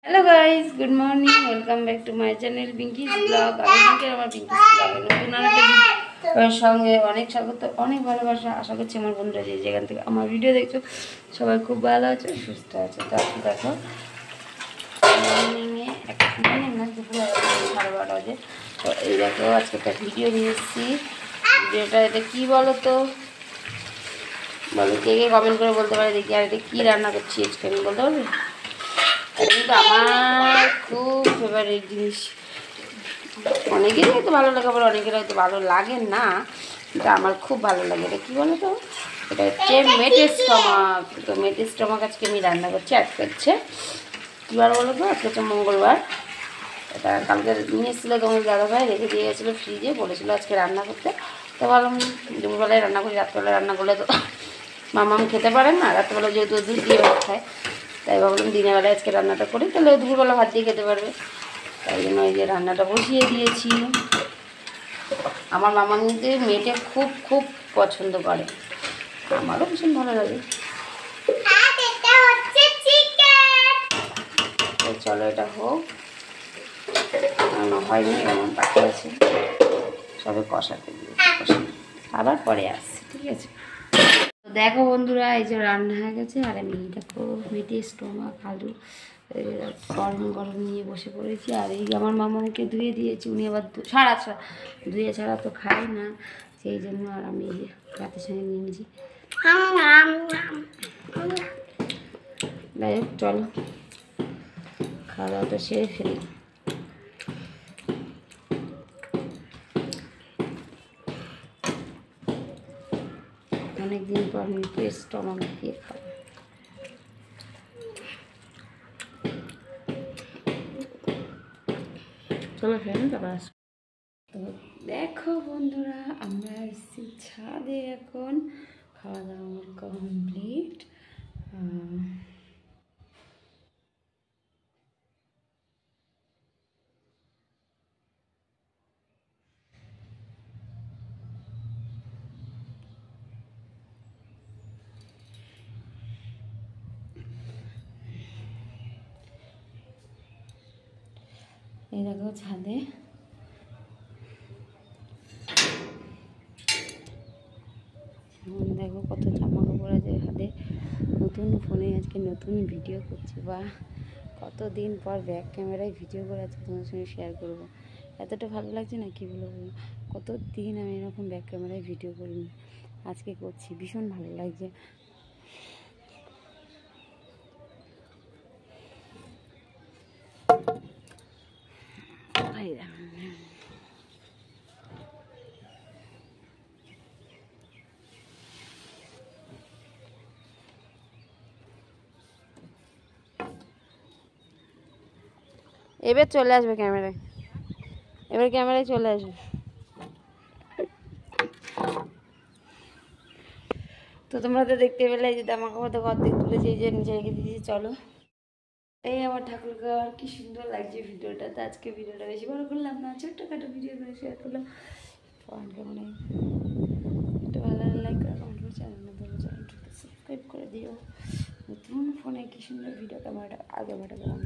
Hello guys, good morning, welcome back to my channel Pinky's blog. আমি পিঙ্কি, আমার পিঙ্কিজ ব্লগে নতুন আরেকটা সঙ্গে অনেক স্বাগত, অনেক ভালোবাসা। আশা করছি আমার বন্ধুরা যে যেখান থেকে আমার ভিডিও দেখছো সবাই খুব ভালো আছে, সুস্থ আছে। তো আজকে দেখো মর্নিংয়ে মর্নিং না, দুপুর 12:30 বাজে। তো এই দেখো আজকে একটা ভিডিও নিয়ে এসেছি। ভিডিওটা এটা কী বলো তো, বলো কে কে কমেন্ট করে বলতে পারে দেখি। আর এটা কী রান্না করছি আজকে আমি বলতে পারবে? কিন্তু আমার খুব ফেভারিট জিনিস, অনেকেরই হয়তো ভালো লাগে, আবার অনেকের হয়তো ভালো লাগে না, কিন্তু আমার খুব ভালো লাগে। এটা কী বলো তো, এটা হচ্ছে মেটে স্টমাক। তো মেটে স্টমাক আজকে আমি রান্না করছি। আজকে হচ্ছে কী বার বলো তো, আজকে হচ্ছে মঙ্গলবার। এটা কালকে নিয়ে এসেছিলো তোমার দাদাভাই, রেখে দিয়ে গেছিলো ফ্রিজে, বলেছিলো আজকে রান্না করতে। তো ভাবলাম দুপুরবেলায় রান্না করি, রাত্রেবেলায় রান্না করলে তো মামাম খেতে পারেন না, রাত্রেবেলা যেহেতু দুধ দিয়ে ভাত খায়, তাই ভাবলাম দিনের বেলায় আজকে রান্নাটা করি, তাহলে দুপুরবেলা ভাত দিয়ে খেতে পারবে। তাই জন্য এই যে রান্নাটা বসিয়ে দিয়েছি। আমার মামা কিন্তু মেয়েটা খুব খুব পছন্দ করে, আমারও ভীষণ ভালো লাগে। চলো এটা হোক, হয়নি, এমন পাখি আছে, সবে কষাতে দিয়েছি, আবার পরে আসছি, ঠিক আছে? দেখো বন্ধুরা, এই যে রান্না হয়ে গেছে। আর আমি দেখো মেটে স্টোমাক আলু গরম গরম নিয়ে বসে পড়েছি। আর এই আমার মামাকে ধুয়ে দিয়েছি, উনি আবার সারা ধুয়ে ছাড়া তো খাই না, সেই জন্য। আর আমি রাতের সঙ্গে নিয়ে নিয়েছি। যাই হোক, চলো খাওয়া দাওয়াটা সেরে ফেলি। অনেকদিন পর মেটে স্টোমাক দিয়ে খাবো। চলো ফ্রেন্ড, আবার আসবো। তো দেখো বন্ধুরা, আমরা এসেছি ছাদে এখন। খাওয়া দাওয়া আমার কমপ্লিট। এই দেখো ছাদে দেখো কত জামা কাপড় আছে হাতে। নতুন ফোনে আজকে নতুন ভিডিও করছি, বা কতদিন পর ব্যাক ক্যামেরায় ভিডিও করে আজকে তোমার সঙ্গে শেয়ার করব। এতটা ভালো লাগছে না, কী বলবো, কতদিন আমি এরকম ব্যাক ক্যামেরায় ভিডিও করিনি, আজকে করছি, ভীষণ ভালো লাগছে। এবার চলে আসবে ক্যামেরায়, এবার ক্যামেরায় চলে আসবে। তো তোমরা তো দেখতে পেলে যে জামা কাপড় তো অর্ধেক তুলেছে, এই যে নিচে রেখে দিয়েছি। চলো, এই আমার ঠাকুরকে আর কি সুন্দর লাগছে ভিডিওটা। তো আজকে ভিডিওটা বেশি বড় করলাম না, ছোট্টখাটো ভিডিও করে শেয়ার করলাম। কেমন একটু ভালো লাইক করে কমেন্ট করে চ্যানেলটাকে সাবস্ক্রাইব করে দিও। নতুন ফোনে কি সুন্দর ভিডিও ক্যামেরাটা আগে বাটা গেলাম।